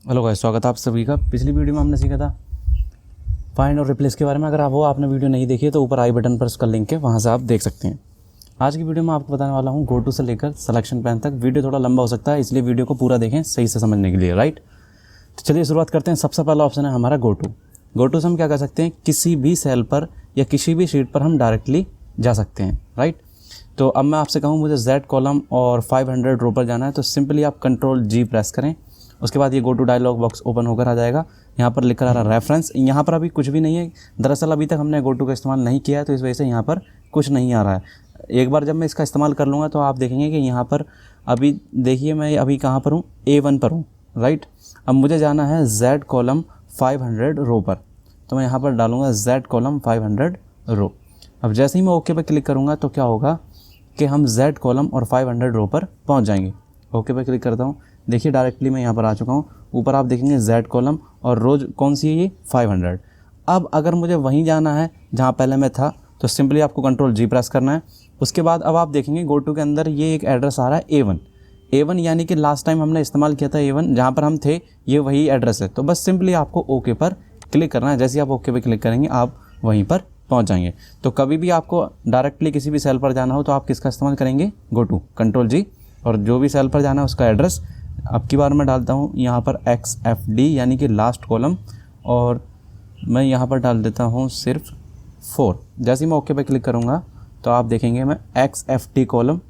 Hello guys, स्वागत है आप सभी का। पिछली वीडियो में हमने सीखा था फाइंड और रिप्लेस के बारे में। अगर आपने वीडियो नहीं देखी है तो ऊपर आई बटन पर उसका लिंक है, वहाँ से आप देख सकते हैं। आज की वीडियो में आपको बताने वाला हूँ गो टू से लेकर सिलेक्शन पैन तक। वीडियो थोड़ा लंबा हो सकता है, इसलिए वीडियो को पूरा देखें सही से समझने के लिए, राइट। तो चलिए शुरुआत करते हैं। सबसे पहला ऑप्शन है हमारा गो टू। गो टू से हम क्या कर सकते हैं, किसी भी सेल पर या किसी भी शीट पर हम डायरेक्टली जा सकते हैं, राइट। तो अब मैं आपसे कहूँ मुझे Z कॉलम और 500 रो पर जाना है, तो सिंपली आप Ctrl+G प्रेस करें। उसके बाद ये go to dialogue box open होकर आ जाएगा। यहाँ पर लिखकर आ रहा रेफरेंस, यहाँ पर अभी कुछ भी नहीं है। दरअसल अभी तक हमने गो टू का इस्तेमाल नहीं किया है, तो इस वजह से यहाँ पर कुछ नहीं आ रहा है। एक बार जब मैं इसका इस्तेमाल कर लूँगा तो आप देखेंगे कि यहाँ पर अभी देखिए मैं अभी कहाँ पर हूँ, A1 पर हूँ, राइट। अब मुझे जाना है Z कॉलम 500 रो पर, तो मैं यहाँ पर डालूँगा Z कॉलम 500 रो। अब जैसे ही मैं ओके पर क्लिक करूँगा तो क्या होगा कि हम Z कॉलम और 500 रो पर पहुँच जाएंगे। ओके पर क्लिक करता हूँ, देखिए डायरेक्टली मैं यहाँ पर आ चुका हूँ। ऊपर आप देखेंगे Z कॉलम और रो कौन सी है, ये 500। अब अगर मुझे वहीं जाना है जहाँ पहले मैं था, तो सिंपली आपको Ctrl+G प्रेस करना है। उसके बाद अब आप देखेंगे गो टू के अंदर ये एक एड्रेस आ रहा है A1 यानी कि लास्ट टाइम हमने इस्तेमाल किया था A1, जहाँ पर हम थे ये वही एड्रेस है। तो बस सिंपली आपको ओके पर क्लिक करना है। जैसे ही आप ओके पर क्लिक करेंगे आप वहीं पर पहुंच जाएंगे। तो कभी भी आपको डायरेक्टली किसी भी सेल पर जाना हो तो आप किसका इस्तेमाल करेंगे, गो टू, Ctrl+G, और जो भी सेल पर जाना है उसका एड्रेस अब की बार मैं डालता हूँ यहाँ पर XFD यानी कि लास्ट कॉलम, और मैं यहाँ पर डाल देता हूँ सिर्फ 4। जैसे ही मैं ओके पर क्लिक करूँगा तो आप देखेंगे मैं XFD कॉलम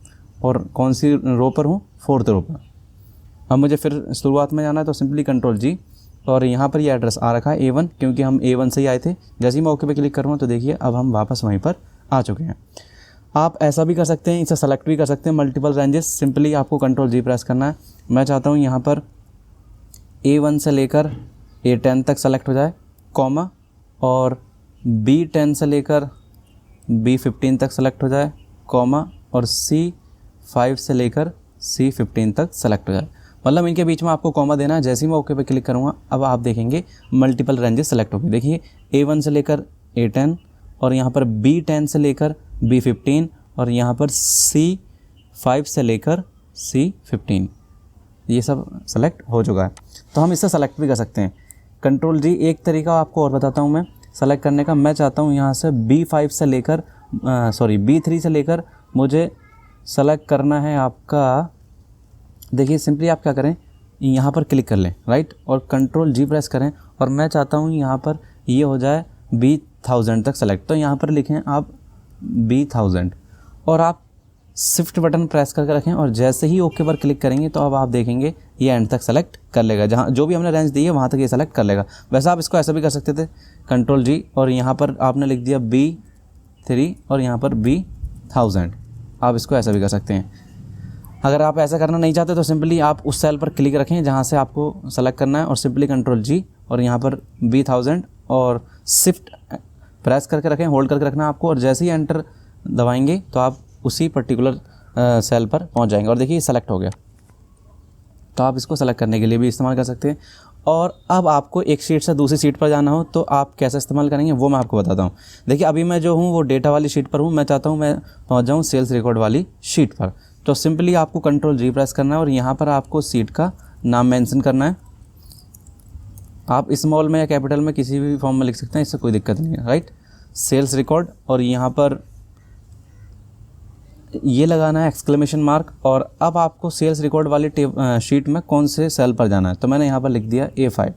और कौन सी रो पर हूँ, 4th रो पर। अब मुझे फिर शुरुआत में जाना है तो सिंपली Ctrl+G, और यहाँ पर ये एड्रेस आ रखा है A1 क्योंकि हम A1 से ही आए थे। जैसे ही मैं ओके पे क्लिक करूँगा तो देखिए अब हम वापस वहीं पर आ चुके हैं। आप ऐसा भी कर सकते हैं, इसे सेलेक्ट भी कर सकते हैं मल्टीपल रेंजेस। सिंपली आपको Ctrl+G प्रेस करना है। मैं चाहता हूँ यहाँ पर A1 से लेकर A10 तक सेलेक्ट हो जाए, कॉमा, और B10 से लेकर B15 तक सेलेक्ट हो जाए, कॉमा, और C5 से लेकर C15 तक सेलेक्ट हो जाए। मतलब इनके बीच में आपको कॉमा देना है। जैसे ही मैं ओके पे क्लिक करूँगा अब आप देखेंगे मल्टीपल रेंजेस सेलेक्ट होगी। देखिए A1 से लेकर A10, और यहाँ पर B10 से लेकर B15, और यहाँ पर C5 से लेकर C15, ये सब सेलेक्ट हो चुका है। तो हम इससे सेलेक्ट भी कर सकते हैं। Ctrl+G एक तरीका आपको और बताता हूँ मैं सेलेक्ट करने का। मैं चाहता हूँ यहाँ से B3 से लेकर मुझे सेलेक्ट करना है आपका, देखिए सिंपली आप क्या करें, यहाँ पर क्लिक कर लें, राइट, और Ctrl+G प्रेस करें, और मैं चाहता हूँ यहाँ पर ये हो जाए B1000 तक सेलेक्ट। तो यहाँ पर लिखें आप B1000 और आप शिफ्ट बटन प्रेस करके रखें, और जैसे ही ओके पर क्लिक करेंगे तो अब आप देखेंगे ये एंड तक सेलेक्ट कर लेगा। जहाँ जो भी हमने रेंज दी है वहाँ तक ये सेलेक्ट कर लेगा। वैसे आप इसको ऐसा भी कर सकते थे, Ctrl+G और यहाँ पर आपने लिख दिया B3 और यहाँ पर B1000। आप इसको ऐसा भी कर सकते हैं। अगर आप ऐसा करना नहीं चाहते तो सिंपली आप उस सेल पर क्लिक रखें जहाँ से आपको सेलेक्ट करना है, और सिंपली Ctrl+G और यहाँ पर B1000 और शिफ्ट प्रेस करके रखें, होल्ड करके रखना आपको, और जैसे ही एंटर दबाएंगे तो आप उसी पर्टिकुलर सेल पर पहुँच जाएंगे। और देखिए सेलेक्ट हो गया। तो आप इसको सेलेक्ट करने के लिए भी इस्तेमाल कर सकते हैं। और अब आपको एक शीट से दूसरी शीट पर जाना हो तो आप कैसे इस्तेमाल करेंगे वो मैं आपको बताता हूँ। देखिए अभी मैं जो हूँ वो डेटा वाली शीट पर हूँ। मैं चाहता हूँ मैं पहुँच जाऊँ सेल्स रिकॉर्ड वाली शीट पर। तो सिंपली आपको Ctrl+G प्रेस करना है, और यहाँ पर आपको सीट का नाम मेंशन करना है। आप स्मॉल में या कैपिटल में किसी भी फॉर्म में लिख सकते हैं, इससे कोई दिक्कत नहीं है, राइट। सेल्स रिकॉर्ड, और यहाँ पर ये लगाना है एक्सक्लेमेशन मार्क। और अब आपको सेल्स रिकॉर्ड वाली शीट में कौन से सेल पर जाना है, तो मैंने यहाँ पर लिख दिया A5,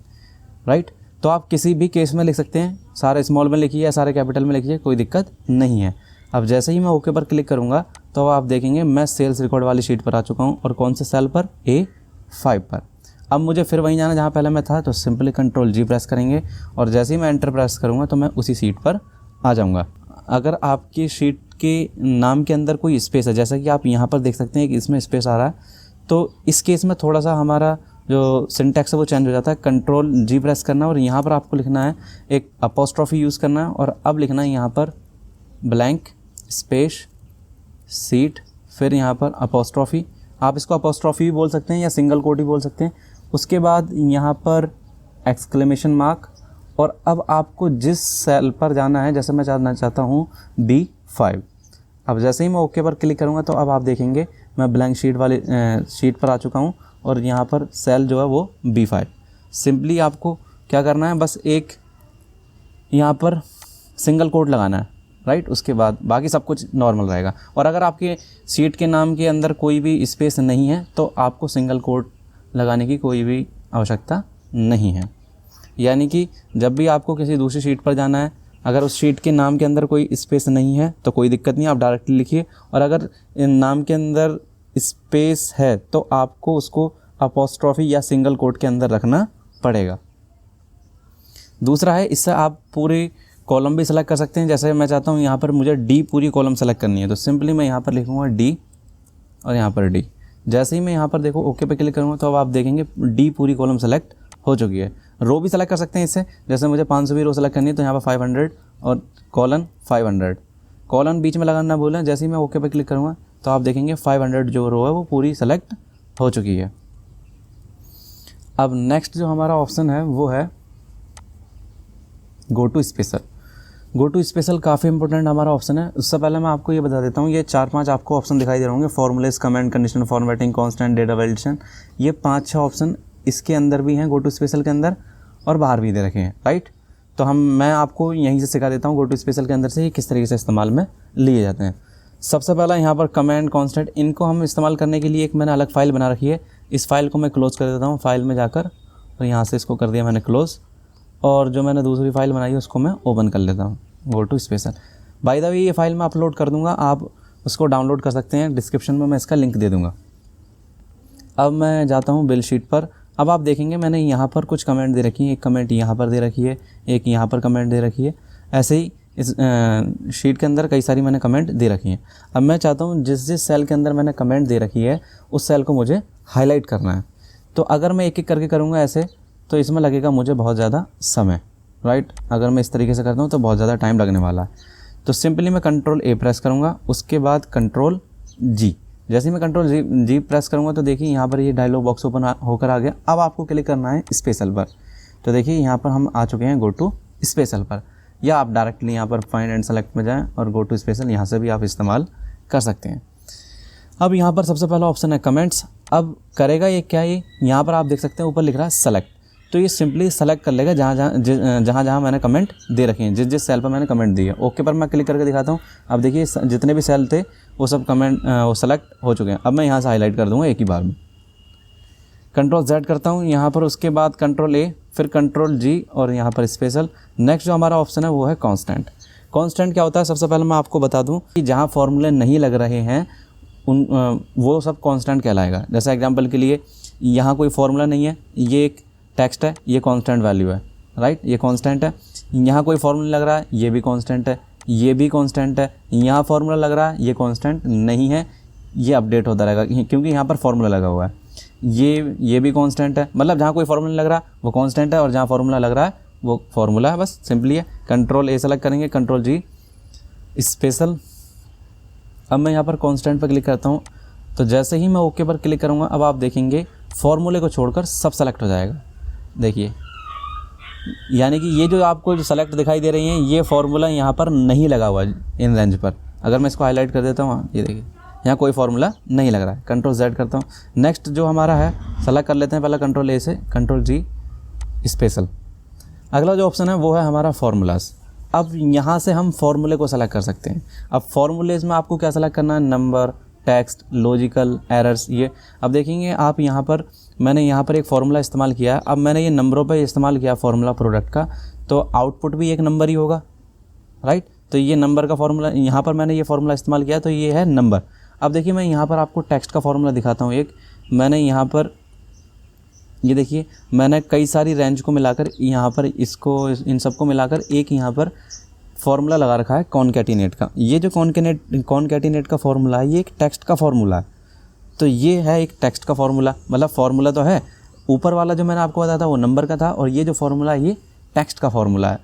राइट। तो आप किसी भी केस में लिख सकते हैं, सारे स्मॉल में लिखिए या सारे कैपिटल में लिखिए, कोई दिक्कत नहीं है। अब जैसे ही मैं ओके पर क्लिक करूँगा तो आप देखेंगे मैं सेल्स रिकॉर्ड वाली शीट पर आ चुका हूँ, और कौन से सेल पर, A5 पर। अब मुझे फिर वहीं जाना जहाँ पहले मैं था, तो सिंपली Ctrl+G प्रेस करेंगे, और जैसे ही मैं एंटर प्रेस करूँगा तो मैं उसी सीट पर आ जाऊँगा। अगर आपकी शीट के नाम के अंदर कोई स्पेस है, जैसा कि आप यहाँ पर देख सकते हैं कि इसमें स्पेस आ रहा है, तो इस केस में थोड़ा सा हमारा जो सिंटैक्स है वो चेंज हो जाता है। Ctrl+G प्रेस करना, और यहाँ पर आपको लिखना है एक अपोस्ट्रॉफी यूज़ करना है, और अब लिखना है यहाँ पर ब्लैंक स्पेस सीट, फिर यहाँ पर अपोस्ट्रॉफी। आप इसको अपोस्ट्रॉफी भी बोल सकते हैं या सिंगल कोट भी बोल सकते हैं। उसके बाद यहाँ पर एक्सक्लेमेशन मार्क, और अब आपको जिस सेल पर जाना है, जैसे मैं जानना चाहता हूँ B5। अब जैसे ही मैं ओके पर क्लिक करूँगा तो अब आप देखेंगे मैं ब्लैंक शीट वाली शीट पर आ चुका हूँ, और यहाँ पर सेल जो है वो B5। सिंपली आपको क्या करना है, बस एक यहाँ पर सिंगल कोट लगाना है, राइट। उसके बाद बाकी सब कुछ नॉर्मल रहेगा। और अगर आपके सीट के नाम के अंदर कोई भी स्पेस नहीं है तो आपको सिंगल कोट लगाने की कोई भी आवश्यकता नहीं है। यानी कि जब भी आपको किसी दूसरी शीट पर जाना है, अगर उस शीट के नाम के अंदर कोई स्पेस नहीं है तो कोई दिक्कत नहीं, आप डायरेक्टली लिखिए। और अगर नाम के अंदर स्पेस है तो आपको उसको अपॉस्ट्रोफी या सिंगल कोट के अंदर रखना पड़ेगा। दूसरा है, इससे आप पूरी कॉलम भी सेलेक्ट कर सकते हैं। जैसे मैं चाहता हूँ यहाँ पर मुझे डी पूरी कॉलम सेलेक्ट करनी है, तो सिंपली मैं यहाँ पर लिखूँगा डी और यहाँ पर डी। जैसे ही मैं यहाँ पर देखो ओके पे क्लिक करूँगा तो अब आप देखेंगे डी पूरी कॉलम सेलेक्ट हो चुकी है। रो भी सेलेक्ट कर सकते हैं इससे, जैसे मुझे 500 रो सेलेक्ट करनी है तो यहाँ पर 500 और कॉलन 500, कॉलन बीच में लगाना ना भूलें। जैसे ही मैं ओके पे क्लिक करूँगा तो आप देखेंगे 500 जो रो है वो पूरी सेलेक्ट हो चुकी है। अब नेक्स्ट जो हमारा ऑप्शन है वो है go to special. Go to special काफ़ी इंपॉर्टेंट हमारा ऑप्शन है। उससे पहले मैं आपको ये बता देता हूँ, ये 4-5 आपको ऑप्शन दिखाई दे रहे होंगे, formulas, comment, conditional formatting, constant, data validation. ये 5-6 ऑप्शन इसके अंदर भी हैं, गो टू स्पेशल के अंदर, और बाहर भी दे रखे हैं, राइट। तो मैं आपको यहीं से सिखा देता हूँ गो टू स्पेशल के अंदर से ये किस तरीके से इस्तेमाल में लिए जाते हैं। सबसे पहला यहाँ पर कमेंट, कांस्टेंट, इनको हम इस्तेमाल करने के लिए एक मैंने अलग फ़ाइल बना रखी है। इस फाइल को मैं क्लोज़ कर देता हूँ, फाइल में जाकर, और यहाँ से इसको कर दिया मैंने क्लोज़, और जो मैंने दूसरी फाइल बनाई है उसको मैं ओपन कर लेता हूँ, go to special. By the way ये फाइल मैं अपलोड कर दूँगा, आप उसको डाउनलोड कर सकते हैं, डिस्क्रिप्शन में मैं इसका लिंक दे दूँगा। अब मैं जाता हूँ बिल शीट पर। अब आप देखेंगे मैंने यहाँ पर कुछ कमेंट दे रखी है, एक कमेंट यहाँ पर दे रखी है, एक यहाँ पर कमेंट दे रखी है। ऐसे ही इस शीट के अंदर कई सारी मैंने कमेंट दे रखी हैं। अब मैं चाहता हूँ जिस सेल के अंदर मैंने कमेंट दे रखी है उस सेल को मुझे हाईलाइट करना है। तो अगर मैं एक एक करके करूँगा ऐसे तो इसमें लगेगा मुझे बहुत ज़्यादा समय, राइट। अगर मैं इस तरीके से करता हूँ तो बहुत ज़्यादा टाइम लगने वाला है। तो सिंपली मैं कंट्रोल ए प्रेस करूँगा, उसके बाद कंट्रोल जी। जैसे ही मैं कंट्रोल जी प्रेस करूँगा तो देखिए यहाँ पर ये डायलॉग बॉक्स ओपन होकर आ गया। अब आपको क्लिक करना है स्पेशल पर। तो देखिए यहाँ पर हम आ चुके हैं गो टू स्पेशल पर, या आप डायरेक्टली यहाँ पर फाइंड एंड सेलेक्ट में जाएँ और गो टू स्पेशल यहाँ से भी आप इस्तेमाल कर सकते हैं। अब यहाँ पर सबसे पहला ऑप्शन है कमेंट्स। अब करेगा ये क्या, ये यहाँ पर आप देख सकते हैं ऊपर लिख रहा है सेलेक्ट। तो ये सिंपली सेलेक्ट कर लेगा जहाँ मैंने कमेंट दे रखे हैं, जिस सेल पर मैंने कमेंट दी है। ओके पर मैं क्लिक करके दिखाता हूँ। अब देखिए जितने भी सेल थे वो सब कमेंट वो सेलेक्ट हो चुके हैं। अब मैं यहाँ से हाईलाइट कर दूँगा एक ही बार में, कंट्रोल Z करता हूँ यहाँ पर, उसके बाद कंट्रोल A, फिर कंट्रोल G और यहाँ पर स्पेशल। नेक्स्ट जो हमारा ऑप्शन है वो है कांस्टेंट। कांस्टेंट क्या होता है, सबसे पहले मैं आपको बता दूँ कि जहाँ फॉर्मूले नहीं लग रहे हैं वो सब कांस्टेंट कहलाएगा। जैसे एग्जांपल के लिए यहाँ कोई फार्मूला नहीं है, ये एक टेक्स्ट है, ये कांस्टेंट वैल्यू है, राइट, ये कांस्टेंट है। यहाँ कोई फार्मूला लग रहा है, ये भी कांस्टेंट है, ये भी कांस्टेंट है। यहाँ फार्मूला लग रहा है, ये कांस्टेंट नहीं है, ये अपडेट होता रहेगा क्योंकि यहाँ पर फार्मूला लगा हुआ है। ये भी कांस्टेंट है, मतलब जहाँ कोई फार्मूला लग रहा है वो कांस्टेंट है और जहाँ फार्मूला लग रहा है वो फार्मूला है, बस सिंपली है। कंट्रोल A सेलेक्ट करेंगे, कंट्रोल G स्पेशल। अब मैं यहाँ पर कांस्टेंट पर क्लिक करता हूँ, तो जैसे ही मैं ओके पर क्लिक करूँगा अब आप देखेंगे फार्मूले को छोड़कर सब सेलेक्ट हो जाएगा। देखिए, यानी कि ये जो आपको जो सेलेक्ट दिखाई दे रही हैं ये फार्मूला यहाँ पर नहीं लगा हुआ है इन रेंज पर। अगर मैं इसको हाईलाइट कर देता हूँ, ये देखिए यहाँ कोई फार्मूला नहीं लग रहा है। कंट्रोल Z करता हूँ। नेक्स्ट जो हमारा है सेलेक्ट कर लेते हैं पहले कंट्रोल A से, कंट्रोल G स्पेशल। अगला जो ऑप्शन है वो है हमारा फार्मूलाज। अब यहाँ से हम फार्मूले को सेलेक्ट कर सकते हैं। अब फार्मूलेज में आपको क्या सेलेक्ट करना है, नंबर, टेक्स्ट, लॉजिकल, एरर्स। ये अब देखेंगे आप यहाँ पर मैंने यहाँ पर एक फार्मूला इस्तेमाल किया है। अब मैंने ये नंबरों पर इस्तेमाल किया फार्मूला प्रोडक्ट का, तो आउटपुट भी एक नंबर ही होगा, राइट। तो ये नंबर का फार्मूला, यहाँ पर मैंने ये फार्मूला इस्तेमाल किया तो ये है नंबर। अब देखिए मैं यहाँ पर आपको टेक्स्ट का फार्मूला दिखाता हूँ। एक मैंने यहाँ पर ये देखिए मैंने कई सारी रेंज को मिलाकर यहाँ पर इसको इन सबको मिलाकर एक यहाँ पर फार्मूला लगा रखा है कॉनकैटिनेट का। ये जो कॉनकैटिनेट का फार्मूला है ये एक टेक्स्ट का फार्मूला है। तो ये है एक टेक्स्ट का फार्मूला, मतलब फार्मूला तो है। ऊपर वाला जो मैंने आपको बताया था वो नंबर का था और ये जो फार्मूला है ये टेक्स्ट का फार्मूला है।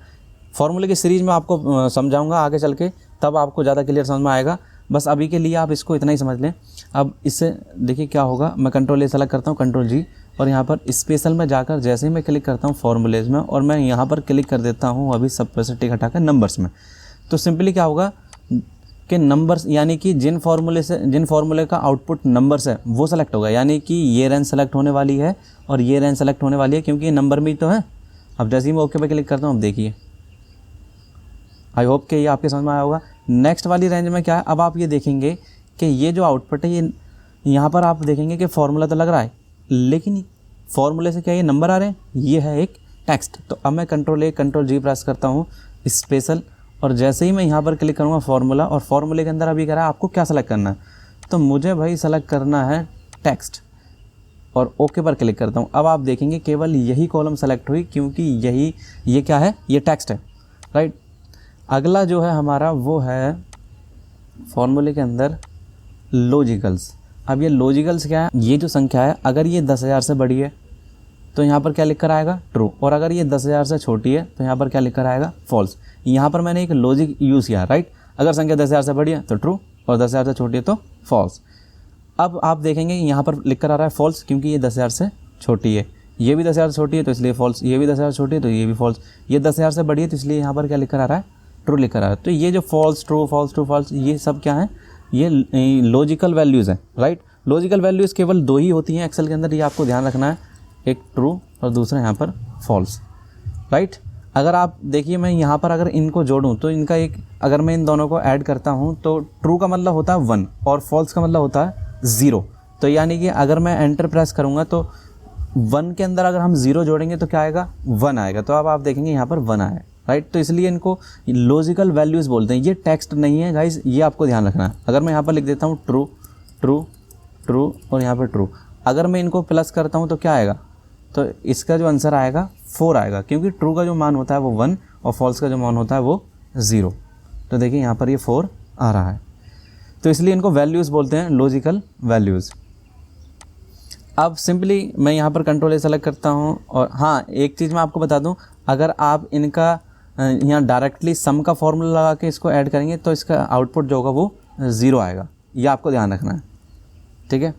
फार्मूले की सीरीज़ में आपको समझाऊंगा आगे चल के, तब आपको ज़्यादा क्लियर समझ में आएगा। बस अभी के लिए आप इसको इतना ही समझ लें। अब इससे देखिए क्या होगा, मैं कंट्रोल A सेलेक्ट करता हूँ, कंट्रोल G, और यहाँ पर स्पेशल में जाकर जैसे ही मैं क्लिक करता हूँ फार्मूलेज में और मैं यहाँ पर क्लिक कर देता हूँ अभी सब पर से टिक हटाकर नंबर्स में, तो सिंपली क्या होगा, कि नंबर्स यानी कि जिन फार्मूले का आउटपुट नंबर्स है वो सेलेक्ट होगा, यानी कि ये रेंज सेलेक्ट होने वाली है और ये रेंज सेलेक्ट होने वाली है, क्योंकि ये नंबर में ही तो है। अब जैसे ही मैं ओके पे क्लिक करता हूँ, अब देखिए, आई होप कि ये आपके समझ में आया होगा। नेक्स्ट वाली रेंज में क्या है, अब आप ये देखेंगे कि ये जो आउटपुट है, ये यहाँ पर आप देखेंगे कि फार्मूला तो लग रहा है, लेकिन फार्मूले से क्या ये नंबर आ रहे हैं, ये है एक टेक्स्ट। तो अब मैं कंट्रोल कंट्रोल जी प्रेस करता हूँ स्पेशल, और जैसे ही मैं यहाँ पर क्लिक करूँगा फार्मूला, और फार्मूले के अंदर अभी कह रहा है आपको क्या सेलेक्ट करना है, तो मुझे भाई सेलेक्ट करना है टेक्स्ट, और ओके पर क्लिक करता हूँ। अब आप देखेंगे केवल यही कॉलम सेलेक्ट हुई, क्योंकि ये क्या है, ये टेक्स्ट है, राइट। अगला जो है हमारा वो है फार्मूले के अंदर लॉजिकल्स। अब ये लॉजिकल्स क्या है, ये जो संख्या है अगर ये 10,000 से बड़ी है तो यहाँ पर क्या लिख कर आएगा, ट्रू, और अगर ये 10,000 से छोटी है तो यहाँ पर क्या लिख कर आएगा, फॉल्स। यहाँ पर मैंने एक लॉजिक यूज़ किया, राइट। अगर संख्या 10,000 से बड़ी है तो ट्रू, और 10,000 से छोटी है तो फॉल्स। अब आप देखेंगे यहाँ पर लिख कर आ रहा है फॉल्स, क्योंकि ये 10,000 से छोटी है, ये भी 10,000 से छोटी है तो इसलिए फॉल्स, ये भी 10,000 से छोटी है तो ये भी फॉल्स, ये 10,000 से बड़ी है तो इसलिए यहाँ पर क्या लिख कर आ रहा है, ट्रू लिख कर आ रहा है। तो ये जो false true false true false, ये सब क्या है, ये लॉजिकल वैल्यूज़ हैं, राइट। लॉजिकल वैल्यूज़ केवल 2 ही होती हैं एक्सेल के अंदर, ये आपको ध्यान रखना है, एक ट्रू और दूसरा यहाँ पर फॉल्स, राइट। अगर आप देखिए, मैं यहाँ पर अगर इनको जोड़ूँ तो इनका एक, अगर मैं इन दोनों को ऐड करता हूँ तो ट्रू का मतलब होता है 1 और फॉल्स का मतलब होता है 0। तो यानी कि अगर मैं एंटर प्रेस करूँगा तो 1 के अंदर अगर हम 0 जोड़ेंगे तो क्या आएगा, 1 आएगा। तो अब आप देखेंगे यहाँ पर 1 आया, राइट। तो इसलिए इनको लॉजिकल वैल्यूज़ बोलते हैं, ये टेक्स्ट नहीं है गाइस, ये आपको ध्यान रखना है। अगर मैं यहाँ पर लिख देता हूँ ट्रू ट्रू ट्रू और यहाँ पर ट्रू, अगर मैं इनको प्लस करता हूँ तो क्या आएगा, तो इसका जो आंसर आएगा 4 आएगा, क्योंकि ट्रू का जो मान होता है वो 1 और फॉल्स का जो मान होता है वो 0। तो देखिए यहाँ पर ये 4 आ रहा है, तो इसलिए इनको वैल्यूज़ बोलते हैं, लॉजिकल वैल्यूज़। अब सिंपली मैं यहाँ पर कंट्रोल ए सेलेक्ट करता हूँ, और हाँ एक चीज़ मैं आपको बता दूँ, अगर आप इनका यहाँ डायरेक्टली सम का फॉर्मूला लगा के इसको ऐड करेंगे तो इसका आउटपुट जो होगा वो 0 आएगा, ये आपको ध्यान रखना है, ठीक है।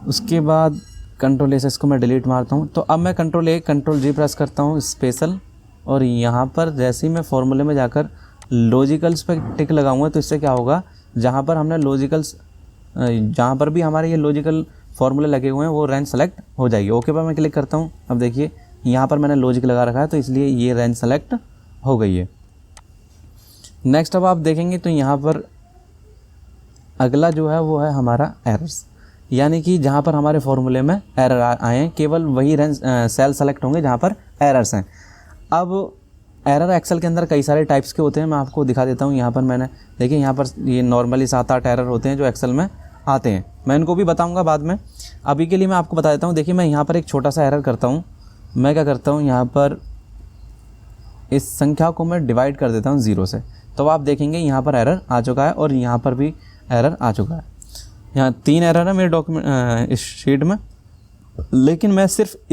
उसके बाद कंट्रोल ए से इसको मैं डिलीट मारता हूँ। तो अब मैं control A control G press करता हूँ स्पेशल, और यहाँ पर जैसे ही मैं फॉर्मूले में जाकर लॉजिकल्स पे टिक लगाऊंगा तो इससे क्या होगा, जहाँ पर हमने लॉजिकल्स, जहाँ पर भी हमारे ये लॉजिकल फॉर्मूले लगे हुए हैं वो रेंज सेलेक्ट हो जाएगी। ओके पर मैं क्लिक करता हूँ, अब देखिए यहाँ पर मैंने लॉजिक लगा रखा है तो इसलिए ये रेंज सेलेक्ट हो गई है। नेक्स्ट अब आप देखेंगे तो यहाँ पर अगला जो है वो है हमारा एरर्स, यानी कि जहाँ पर हमारे फॉर्मूले में एरर आए हैं केवल वही रेंज सेल सेलेक्ट होंगे जहाँ पर एरर्स हैं। अब एरर एक्सेल के अंदर कई सारे टाइप्स के होते हैं, मैं आपको दिखा देता हूँ। यहाँ पर मैंने देखिए, यहाँ पर ये नॉर्मली 7-8 एरर होते हैं जो एक्सेल में आते हैं, मैं इनको भी बताऊँगा बाद में। अभी के लिए मैं आपको बता देता हूँ। देखिए मैं यहाँ पर एक छोटा सा एरर करता हूँ, मैं क्या करता हूँ, यहाँ पर इस संख्या को मैं डिवाइड कर देता हूँ 0 से, तो आप देखेंगे यहाँ पर एरर आ चुका है और यहाँ पर भी एरर आ चुका है। यहाँ 3 एरर है मेरे डॉक्यूमेंट इस शीट में, लेकिन मैं सिर्फ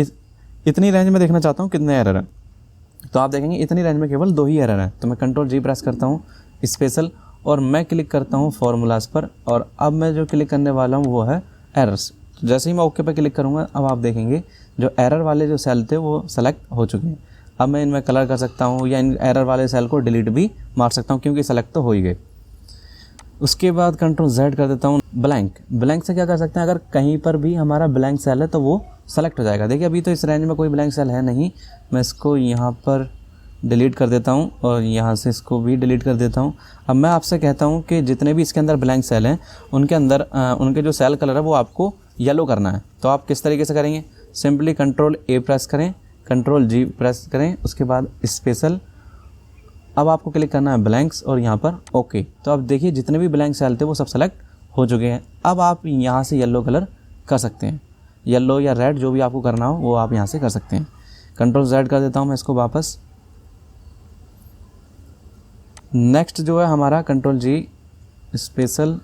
इतनी रेंज में देखना चाहता हूँ कितने एरर हैं। तो आप देखेंगे इतनी रेंज में केवल 2 ही एरर हैं। तो मैं कंट्रोल जी प्रेस करता हूँ स्पेशल, और मैं क्लिक करता हूँ फार्मूलाज पर, और अब मैं जो क्लिक करने वाला हूँ वो है एरर्स। तो जैसे ही मैं ओके पर क्लिक करूँगा, अब आप देखेंगे जो एरर वाले जो सेल थे वो सेलेक्ट हो चुके हैं। अब मैं इनमें कलर कर सकता हूँ या इन एरर वाले सेल को डिलीट भी मार सकता हूँ, क्योंकि सेलेक्ट तो हो ही गए। उसके बाद कंट्रोल Z कर देता हूँ ब्लैंक। ब्लैंक से क्या कर सकते हैं, अगर कहीं पर भी हमारा ब्लैंक सेल है तो वो सेलेक्ट हो जाएगा। देखिए अभी तो इस रेंज में कोई ब्लैंक सेल है नहीं, मैं इसको यहाँ पर डिलीट कर देता हूँ और यहाँ से इसको भी डिलीट कर देता हूँ। अब मैं आपसे कहता हूँ कि जितने भी इसके अंदर ब्लैंक सेल हैं उनके अंदर उनके जो सेल कलर है वो आपको येलो करना है। तो आप किस तरीके से करेंगे, सिंपली कंट्रोल A प्रेस करें, कंट्रोल G प्रेस करें, उसके बाद स्पेशल, अब आपको क्लिक करना है ब्लैंक्स और यहाँ पर ओके। तो अब देखिए जितने भी ब्लैंक सेल थे वो सब सेलेक्ट हो चुके हैं। अब आप यहाँ से येलो कलर कर सकते हैं, येलो या रेड जो भी आपको करना हो वो आप यहाँ से कर सकते हैं। कंट्रोल Z कर देता हूँ मैं इसको वापस। नेक्स्ट जो है हमारा control G special,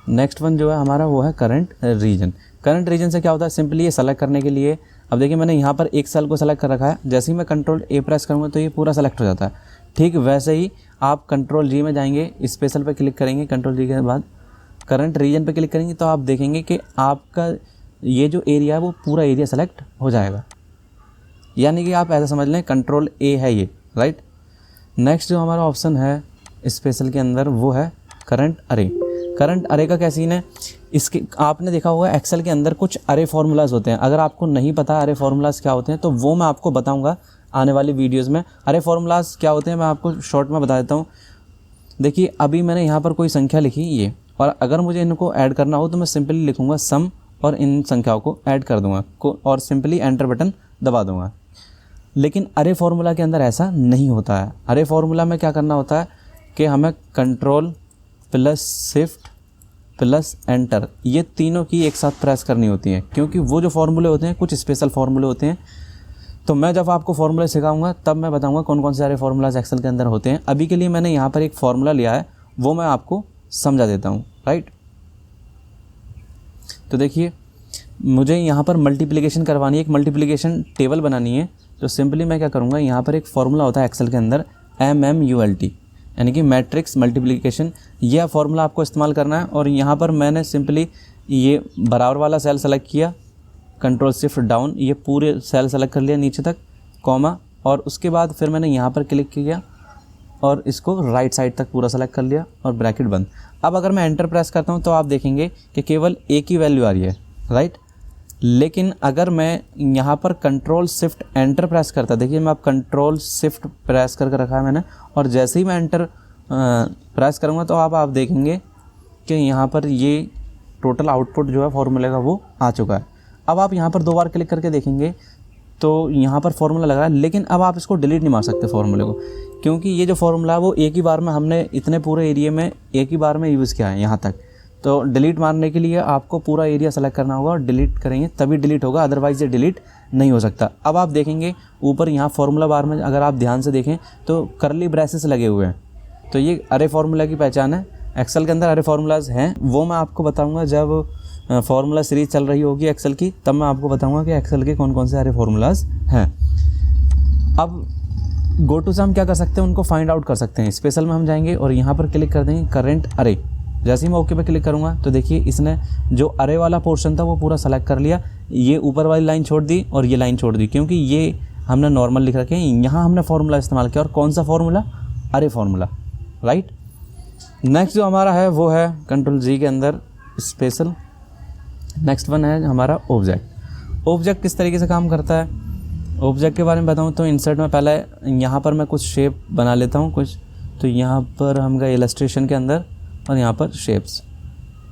next one जो है हमारा वो है करंट रीजन। करंट रीजन से क्या होता है, सिंपली ये सेलेक्ट करने के लिए, अब देखिए मैंने यहाँ पर एक सेल को सेलेक्ट कर रखा है, जैसे ही मैं कंट्रोल A प्रेस करूँगा तो ये पूरा सेलेक्ट हो जाता है। ठीक वैसे ही आप कंट्रोल G में जाएंगे, स्पेशल पे क्लिक करेंगे, कंट्रोल G के बाद करंट रीजन पे क्लिक करेंगे तो आप देखेंगे कि आपका ये जो एरिया है वो पूरा एरिया सेलेक्ट हो जाएगा। यानी कि आप ऐसा समझ लें कंट्रोल A है ये, राइट। नेक्स्ट जो हमारा ऑप्शन है स्पेशल के अंदर वो है करंट अरे का क्या सीन है, इसके आपने देखा होगा एक्सेल के अंदर कुछ अरे फार्मूलाज होते हैं। अगर आपको नहीं पता अरे फार्मूलाज क्या होते हैं तो वो मैं आपको बताऊंगा आने वाली वीडियोस में। अरे फार्मूलाज क्या होते हैं मैं आपको शॉर्ट में बता देता हूँ। देखिए अभी मैंने यहाँ पर कोई संख्या लिखी ये, और अगर मुझे इनको ऐड करना हो तो मैं सिंपली लिखूँगा सम और इन संख्याओं को ऐड कर दूँगा और सिंपली एंटर बटन दबा दूँगा। लेकिन अरे फार्मूला के अंदर ऐसा नहीं होता है। अरे फार्मूला में क्या करना होता है कि हमें control plus shift plus enter ये तीनों की एक साथ प्रेस करनी होती हैं, क्योंकि वो जो फार्मूले होते हैं कुछ स्पेशल फार्मूले होते हैं। तो मैं जब आपको फार्मूले सिखाऊंगा तब मैं बताऊंगा कौन कौन से अरे फार्मूलाज एक्सेल के अंदर होते हैं। अभी के लिए मैंने यहाँ पर एक फार्मूला लिया है, वो मैं आपको समझा देता हूँ, राइट। तो देखिए मुझे यहाँ पर मल्टीप्लिकेशन करवानी है, एक मल्टीप्लिकेशन टेबल बनानी है। तो सिंपली मैं क्या करूँगा, यहाँ पर एक फार्मूला होता है एक्सेल के अंदर MMULT, यानी कि मैट्रिक्स मल्टीप्लिकेशन। यह फार्मूला आपको इस्तेमाल करना है। और यहाँ पर मैंने सिंपली ये बराबर वाला सेल सेलेक्ट किया, कंट्रोल शिफ्ट डाउन, ये पूरे सेल सेलेक्ट कर लिया नीचे तक, कॉमा, और उसके बाद फिर मैंने यहाँ पर क्लिक किया और इसको राइट साइड तक पूरा सेलेक्ट कर लिया और ब्रैकेट बंद। अब अगर मैं एंटर प्रेस करता हूँ तो आप देखेंगे कि केवल एक ही वैल्यू आ रही है, राइट। लेकिन अगर मैं यहाँ पर कंट्रोल शिफ्ट एंटर प्रेस करता, देखिए मैं अब कंट्रोल शिफ्ट प्रेस करके रखा है मैंने, और जैसे ही मैं एंटर प्रेस करूँगा तो आप देखेंगे कि यहाँ पर ये टोटल आउटपुट जो है फार्मूले का वो आ चुका है। अब आप यहाँ पर 2 बार क्लिक करके देखेंगे तो यहाँ पर फार्मूला लग रहा है, लेकिन अब आप इसको डिलीट नहीं मार सकते फार्मूले को, क्योंकि ये जो फार्मूला है वो एक ही बार में हमने इतने पूरे एरिया में एक ही बार में यूज़ किया है यहाँ तक। तो डिलीट मारने के लिए आपको पूरा एरिया सेलेक्ट करना होगा और डिलीट करेंगे तभी डिलीट होगा, अदरवाइज़ ये डिलीट नहीं हो सकता। अब आप देखेंगे ऊपर यहाँ फार्मूला बार में अगर आप ध्यान से देखें तो करली ब्रेसेस लगे हुए हैं, तो ये अरे फार्मूला की पहचान है। एक्सेल के अंदर अरे फार्मूलाज हैं, वो मैं आपको बताऊँगा जब फार्मूला सीरीज़ चल रही होगी एक्सेल की, तब मैं आपको बताऊँगा कि एक्सेल के कौन कौन से अरे फार्मूलाज हैं। अब गो टू से हम क्या कर सकते हैं, उनको फाइंड आउट कर सकते हैं। स्पेशल में हम जाएंगे और यहाँ पर क्लिक कर देंगे करंट अरे। जैसे ही मैं ओके पे क्लिक करूँगा तो देखिए इसने जो अरे वाला पोर्शन था वो पूरा सेलेक्ट कर लिया। ये ऊपर वाली लाइन छोड़ दी और ये लाइन छोड़ दी, क्योंकि ये हमने नॉर्मल लिख रखे हैं। यहाँ हमने फार्मूला इस्तेमाल किया, और कौन सा फार्मूला, अरे फार्मूला, राइट। नेक्स्ट जो हमारा है वो है कंट्रोल जी के अंदर स्पेशल। नेक्स्ट वन है हमारा ऑब्जेक्ट। ऑब्जेक्ट किस तरीके से काम करता है, ऑब्जेक्ट के बारे में बताऊँ तो इंसर्ट में पहले यहाँ पर मैं कुछ शेप बना लेता हूँ कुछ। तो यहाँ पर हम गए इलस्ट्रेशन के अंदर और यहाँ पर शेप्स,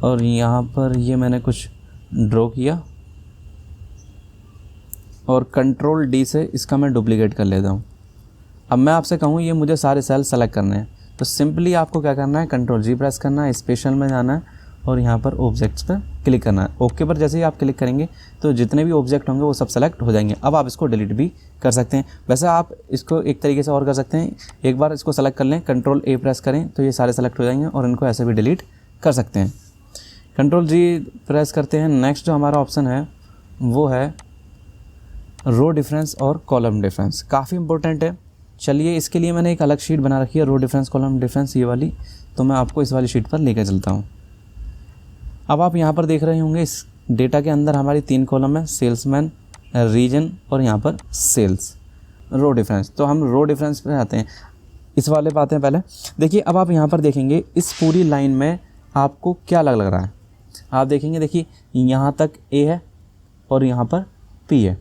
और यहाँ पर ये मैंने कुछ ड्रॉ किया और कंट्रोल डी से इसका मैं डुप्लीकेट कर लेता हूँ। अब मैं आपसे कहूँ ये मुझे सारे सेल सेलेक्ट करने हैं, तो सिंपली आपको क्या करना है, कंट्रोल जी प्रेस करना है, स्पेशल में जाना है और यहाँ पर ऑब्जेक्ट्स पर क्लिक करना है। ओके पर जैसे ही आप क्लिक करेंगे तो जितने भी ऑब्जेक्ट होंगे वो सब सेलेक्ट हो जाएंगे। अब आप इसको डिलीट भी कर सकते हैं। वैसे आप इसको एक तरीके से और कर सकते हैं, एक बार इसको सेलेक्ट कर लें, कंट्रोल ए प्रेस करें तो ये सारे सेलेक्ट हो जाएंगे, और इनको ऐसे भी डिलीट कर सकते हैं। कंट्रोल जी प्रेस करते हैं। नेक्स्ट जो हमारा ऑप्शन है वो है रो डिफरेंस और कॉलम डिफरेंस, काफ़ी इंपॉर्टेंट है। चलिए इसके लिए मैंने एक अलग शीट बना रखी है, रो डिफरेंस कॉलम डिफरेंस ये वाली, तो मैं आपको इस वाली शीट पर लेकर चलता हूँ। अब आप यहाँ पर देख रहे होंगे इस डेटा के अंदर हमारी 3 कॉलम है, सेल्समैन, रीजन और यहाँ पर सेल्स, रो डिफरेंस। तो हम रो डिफरेंस पे आते हैं, इस वाले पे आते हैं पहले। देखिए अब आप यहाँ पर देखेंगे इस पूरी लाइन में आपको क्या लग रहा है। आप देखेंगे, देखिए यहाँ तक ए है और यहाँ पर पी है।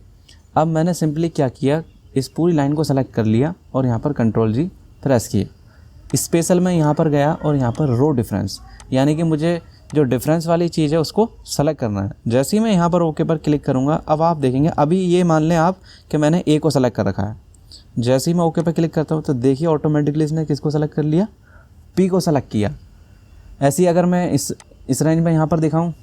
अब मैंने सिंपली क्या किया, इस पूरी लाइन को सेलेक्ट कर लिया और यहाँ पर कंट्रोल जी प्रेस किए। स्पेशल में यहाँ पर गया और यहाँ पर रो डिफरेंस, यानी कि मुझे जो डिफरेंस वाली चीज़ है उसको सेलेक्ट करना है। जैसे ही मैं यहाँ पर ओके पर क्लिक करूँगा, अब आप देखेंगे, अभी ये मान लें आप कि मैंने ए को सेलेक्ट कर रखा है। जैसे ही मैं ओके पर क्लिक करता हूँ तो देखिए ऑटोमेटिकली इसने किसको सेलेक्ट कर लिया, पी को सेलेक्ट किया। ऐसे ही अगर मैं इस रेंज में यहाँ पर दिखाऊँ,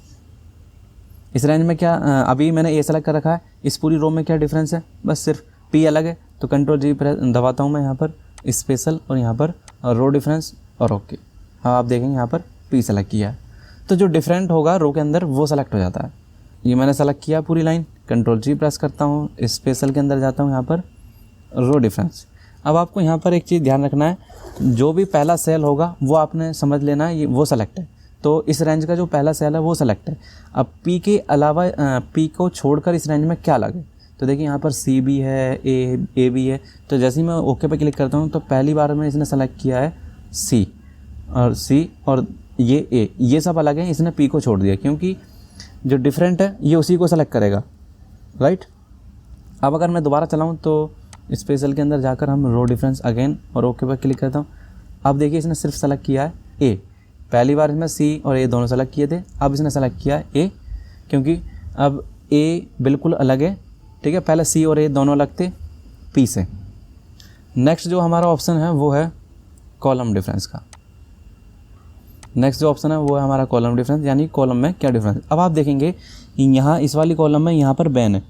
इस रेंज में क्या अभी मैंने ए सेलेक्ट कर रखा है, इस पूरी रो में क्या डिफरेंस है, बस सिर्फ पी अलग है। तो कंट्रोल जी दबाता हूँ मैं यहाँ पर स्पेशल और यहाँ पर रो डिफरेंस और ओके। हाँ आप देखेंगे यहाँ पर पी सेलेक्ट किया है, तो जो डिफरेंट होगा रो के अंदर वो सेलेक्ट हो जाता है। ये मैंने सेलेक्ट किया पूरी लाइन, कंट्रोल जी प्रेस करता हूँ, स्पेशल के अंदर जाता हूँ, यहाँ पर रो डिफरेंस। अब आपको यहाँ पर एक चीज़ ध्यान रखना है, जो भी पहला सेल होगा वो आपने समझ लेना है, ये वो सेलेक्ट है। तो इस रेंज का जो पहला सेल है वो सेलेक्ट है। अब पी के अलावा पी को छोड़कर इस रेंज में क्या लगे, तो देखिए यहाँ पर सी भी है, ए भी है। तो जैसे ही मैं ओके पे क्लिक करता हूँ तो पहली बार में इसने सेलेक्ट किया है सी, और ये ए, ये सब अलग है, इसने पी को छोड़ दिया क्योंकि जो डिफरेंट है ये उसी को सेलेक्ट करेगा, राइट। अब अगर मैं दोबारा चलाऊँ तो स्पेशल के अंदर जाकर हम रो डिफरेंस अगेन और ओके पर क्लिक करता हूँ। अब देखिए इसने सिर्फ सेलेक्ट किया है ए, पहली बार इसमें सी और ए दोनों सेलेक्ट किए थे, अब इसने सेलेक्ट किया है ए क्योंकि अब ए बिल्कुल अलग है, ठीक है। पहले सी और ए दोनों अलग थे पी से। नेक्स्ट जो हमारा ऑप्शन है वो है कॉलम डिफरेंस का। नेक्स्ट जो ऑप्शन है वो है हमारा कॉलम डिफरेंस, यानी कॉलम में क्या डिफरेंस। अब आप देखेंगे यहाँ इस वाली कॉलम में यहाँ पर बैन है,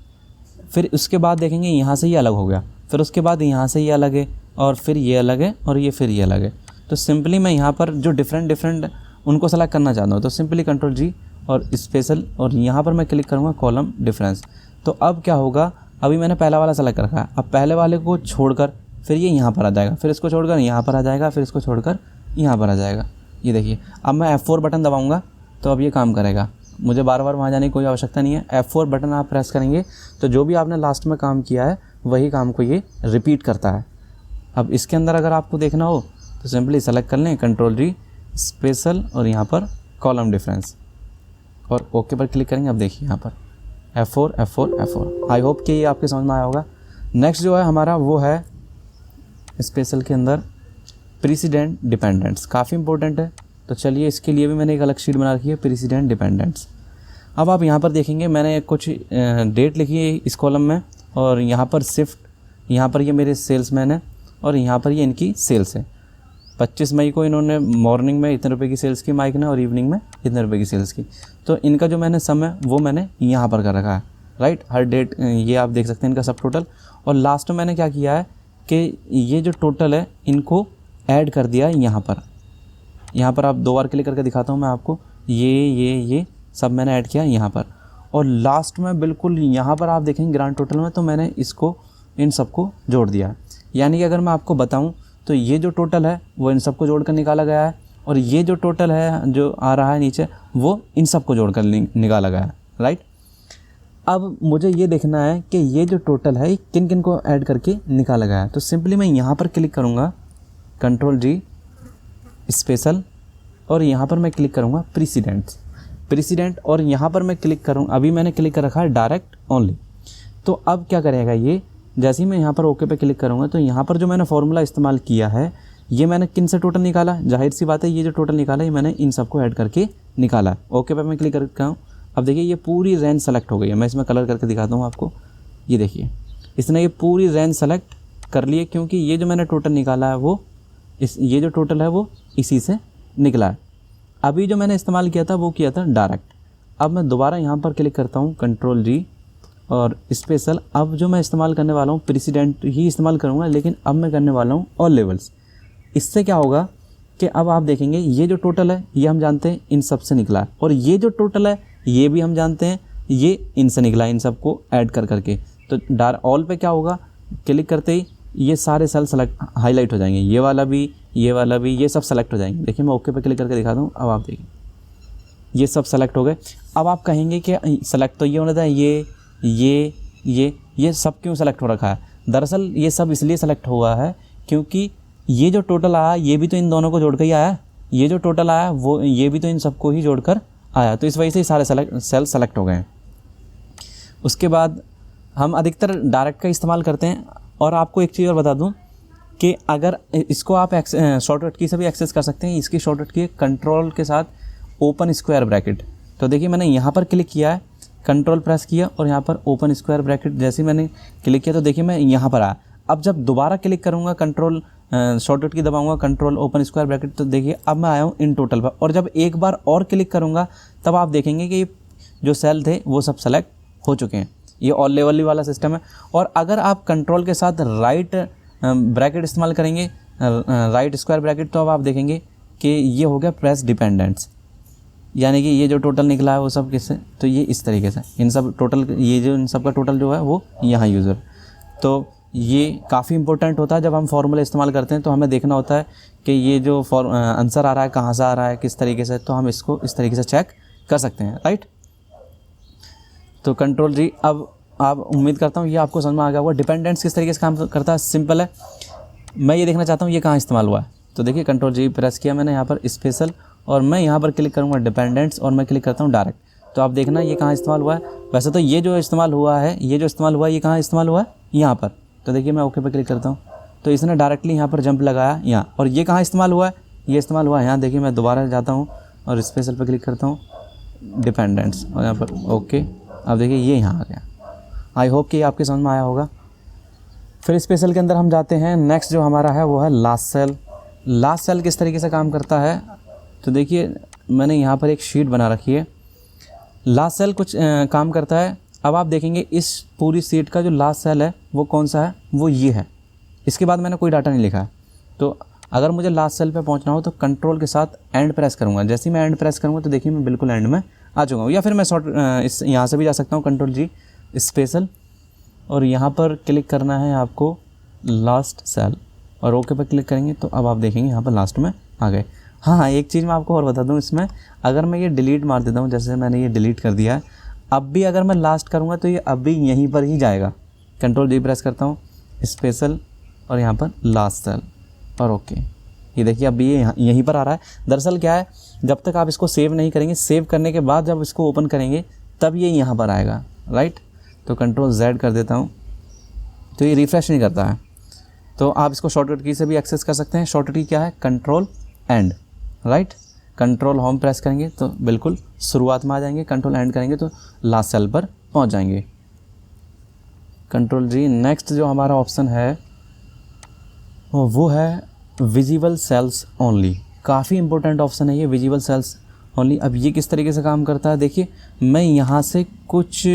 फिर उसके बाद देखेंगे यहाँ से ये अलग हो गया, फिर उसके बाद यहाँ से ये अलग है और फिर ये अलग है और ये फिर ये अलग है। तो सिंपली मैं यहाँ पर जो डिफरेंट उनको सेलेक्ट करना चाहता हूँ तो सिंपली कंट्रोल जी और स्पेशल और यहाँ पर मैं क्लिक करूँगा कॉलम डिफरेंस। तो अब क्या होगा, अभी मैंने पहला वाला सेलेक्ट रखा है, अब पहले वाले को छोड़कर फिर ये यहाँ पर आ जाएगा, फिर इसको छोड़कर यहाँ पर आ जाएगा, फिर इसको छोड़कर यहाँ पर आ जाएगा। ये देखिए अब मैं F4 बटन दबाऊँगा तो अब ये काम करेगा, मुझे बार बार वहाँ जाने की कोई आवश्यकता नहीं है। F4 बटन आप प्रेस करेंगे तो जो भी आपने लास्ट में काम किया है वही काम को ये रिपीट करता है। अब इसके अंदर अगर आपको देखना हो तो सिंपली सेलेक्ट कर लें कंट्रोल जी स्पेशल और यहाँ पर कॉलम डिफरेंस और ओके पर क्लिक करेंगे। अब देखिए यहाँ पर F4 F4 F4। I hope कि ये आपके समझ में आया होगा। नेक्स्ट जो है हमारा वो है स्पेशल के अंदर प्रेसिडेंट डिपेंडेंट्स, काफ़ी इंपॉर्टेंट है। तो चलिए इसके लिए भी मैंने एक अलग शीट बना रखी है प्रेसिडेंट डिपेंडेंट्स। अब आप यहाँ पर देखेंगे मैंने कुछ डेट लिखी है इस कॉलम में और यहाँ पर शिफ्ट, यहाँ पर ये मेरे सेल्समैन है और यहाँ पर ये इनकी सेल्स है। 25 मई को इन्होंने मॉर्निंग में इतने रुपए की सेल्स की माइक ने और इवनिंग में इतने रुपए की सेल्स की। तो इनका जो मैंने सम है वो मैंने यहाँ पर कर रखा है, राइट। हर डेट ये आप देख सकते हैं इनका सब टोटल। और लास्ट में मैंने क्या किया है कि ये जो टोटल है इनको ऐड कर दिया यहाँ पर। यहाँ पर आप 2 बार क्लिक करके दिखाता हूँ मैं आपको, ये सब मैंने ऐड किया यहाँ पर। और लास्ट में बिल्कुल यहाँ पर आप देखेंगे ग्रांड टोटल में तो मैंने इसको इन सबको जोड़ दिया है। यानी कि अगर मैं आपको बताऊँ तो ये जो टोटल है वो इन सबको जोड़कर निकाला गया है और ये जो टोटल है जो आ रहा है नीचे वो इन सबको जोड़कर निकाला गया है, राइट। अब मुझे ये देखना है कि ये जो टोटल है किन किन को ऐड करके निकाला गया है। तो सिंपली मैं यहाँ पर क्लिक करूँगा कंट्रोल जी स्पेशल और यहाँ पर मैं क्लिक करूँगा प्रेसिडेंट और यहाँ पर मैं क्लिक करूँ, अभी मैंने क्लिक कर रखा है डायरेक्ट ओनली। तो अब क्या करेगा ये, जैसे ही मैं यहाँ पर ओके पे क्लिक करूँगा तो यहाँ पर जो मैंने फॉर्मूला इस्तेमाल किया है ये मैंने किन से टोटल निकाला, जाहिर सी बात है ये जो टोटल निकाला ये मैंने इन सबको ऐड करके निकाला। ओके पे मैं क्लिक करता हूँ। अब देखिए ये पूरी रेंज सेलेक्ट हो गई है। मैं इसमें कलर करके दिखाता हूँ आपको, ये देखिए इसने ये पूरी रेंज सेलेक्ट कर ली है क्योंकि ये जो मैंने टोटल निकाला है वो ये जो टोटल है वो इसी से निकला है। अभी जो मैंने इस्तेमाल किया था वो किया था डायरेक्ट। अब मैं दोबारा यहाँ पर क्लिक करता हूँ कंट्रोल जी और स्पेशल। अब जो मैं इस्तेमाल करने वाला हूँ प्रेसिडेंट ही इस्तेमाल करूँगा, लेकिन अब मैं करने वाला हूँ ऑल लेवल्स। इससे क्या होगा कि अब आप देखेंगे ये जो टोटल है ये हम जानते हैं इन सब से निकला है और ये जो टोटल है ये भी हम जानते हैं ये इनसे निकला है, इन सबको ऐड कर करके। तो ऑल पे क्या होगा, क्लिक करते ही ये सारे सेल सेलेक्ट हाईलाइट हो जाएंगे, ये वाला भी ये सब सेलेक्ट हो जाएंगे। देखिए मैं ओके पे क्लिक करके दिखाता हूँ। अब आप देखिए ये सब सेलेक्ट हो गए। अब आप कहेंगे कि सेलेक्ट तो ये होना था, ये सब क्यों सेलेक्ट हो रखा है। दरअसल ये सब इसलिए सेलेक्ट हुआ है क्योंकि ये जो टोटल आया ये भी तो इन दोनों को जोड़कर ही आया, ये जो टोटल आया वो ये भी तो इन सबको ही जोड़कर आया। तो इस वजह से सारे सेल सेलेक्ट हो गए हैं। उसके बाद हम अधिकतर डायरेक्ट का इस्तेमाल करते हैं। और आपको एक चीज़ और बता दूं कि अगर इसको आप शॉर्टकट की से भी एक्सेस कर सकते हैं। इसकी शॉर्टकट की कंट्रोल के साथ ओपन स्क्वायर ब्रैकेट। तो देखिए मैंने यहाँ पर क्लिक किया है, कंट्रोल प्रेस किया और यहाँ पर ओपन स्क्वायर ब्रैकेट जैसे मैंने क्लिक किया तो देखिए मैं यहाँ पर आया। अब जब दोबारा क्लिक करूँगा कंट्रोल शॉर्टकट की दबाऊंगा कंट्रोल ओपन स्क्वायर ब्रैकेट तो देखिए अब मैं आया हूँ इन टोटल पर। और जब एक बार और क्लिक करूँगा तब आप देखेंगे कि जो सेल थे वो सब सेलेक्ट हो चुके हैं। ये ऑल लेवल वाला सिस्टम है। और अगर आप कंट्रोल के साथ राइट ब्रैकेट इस्तेमाल करेंगे, राइट स्क्वायर ब्रैकेट, तो अब आप देखेंगे कि ये हो गया प्रेस डिपेंडेंट्स, यानी कि ये जो टोटल निकला है वो सब किससे, तो ये इस तरीके से इन सब टोटल, ये जो इन सब का टोटल जो है वो यहाँ यूज़र। तो ये काफ़ी इंपॉर्टेंट होता है जब हम फॉर्मूला इस्तेमाल करते हैं तो हमें देखना होता है कि ये जो आंसर आ रहा है कहाँ से आ रहा है, किस तरीके से, तो हम इसको इस तरीके से चेक कर सकते हैं, राइट। तो कंट्रोल जी, अब आप उम्मीद करता हूँ ये आपको समझ में आ गया होगा। डिपेंडेंट्स किस तरीके से काम करता है, सिंपल है। मैं ये देखना चाहता हूँ ये कहाँ इस्तेमाल हुआ है। तो देखिए कंट्रोल जी प्रेस किया मैंने यहाँ पर स्पेशल और मैं यहाँ पर क्लिक करूँगा डिपेंडेंट्स और मैं क्लिक करता हूँ डायरेक्ट। तो आप देखना ये कहाँ इस्तेमाल हुआ है। वैसे तो ये जो इस्तेमाल हुआ है, ये कहाँ इस्तेमाल हुआ है, यहाँ पर। तो देखिए मैं ओके पर क्लिक करता हूँ तो इसने डायरेक्टली यहाँ पर जंप लगाया यहाँ। और ये कहाँ इस्तेमाल हुआ है, ये इस्तेमाल हुआ है यहाँ। देखिए मैं दोबारा जाता हूँ और स्पेशल पर क्लिक करता हूँ डिपेंडेंट्स और यहाँ पर ओके। अब देखिए ये यहाँ आ गया। आई होप कि आपके समझ में आया होगा। फिर स्पेशल के अंदर हम जाते हैं। नेक्स्ट जो हमारा है वो है लास्ट सेल। लास्ट सेल किस तरीके से काम करता है, तो देखिए मैंने यहाँ पर एक शीट बना रखी है। लास्ट सेल कुछ काम करता है। अब आप देखेंगे इस पूरी शीट का जो लास्ट सेल है वो कौन सा है, वो ये है। इसके बाद मैंने कोई डाटा नहीं लिखा है। तो अगर मुझे लास्ट सेल पे पहुंचना हो तो कंट्रोल के साथ एंड प्रेस करूँगा। जैसे ही मैं एंड प्रेस करूँगा तो देखिए मैं बिल्कुल एंड में आ चुका हूँ। या फिर मैं इस यहाँ से भी जा सकता हूँ, कंट्रोल जी स्पेशल, और यहाँ पर क्लिक करना है आपको लास्ट सेल और ओके पर क्लिक करेंगे तो अब आप देखेंगे यहाँ पर लास्ट में आ गए। हाँ, एक चीज़ मैं आपको और बता दूँ इसमें, अगर मैं ये डिलीट मार देता हूँ, जैसे मैंने ये डिलीट कर दिया है, अब भी अगर मैं लास्ट करूँगा तो ये अब भी यहीं पर ही जाएगा। कंट्रोल जी प्रेस करता हूँ स्पेशल और यहाँ पर लास्ट सेल और ओके। ये देखिए अब ये यहीं पर आ रहा है। दरअसल क्या है, जब तक आप इसको सेव नहीं करेंगे, सेव करने के बाद जब इसको ओपन करेंगे तब ये यहाँ पर आएगा, राइट। तो कंट्रोल Z कर देता हूँ तो ये रिफ़्रेश नहीं करता है। तो आप इसको शॉर्टकट की से भी एक्सेस कर सकते हैं। शॉर्टकट की क्या है, control and, right. Control home press करेंगे तो बिल्कुल शुरुआत में आ जाएंगे, कंट्रोल एंड करेंगे तो लास्ट सेल पर पहुँच जाएंगे। कंट्रोल जी। नेक्स्ट जो हमारा ऑप्शन है वो है विजिबल सेल्स ओनली। काफ़ी इंपॉर्टेंट ऑप्शन है ये, विजिबल सेल्स ओनली। अब ये किस तरीके से काम करता है, देखिए मैं यहाँ से कुछ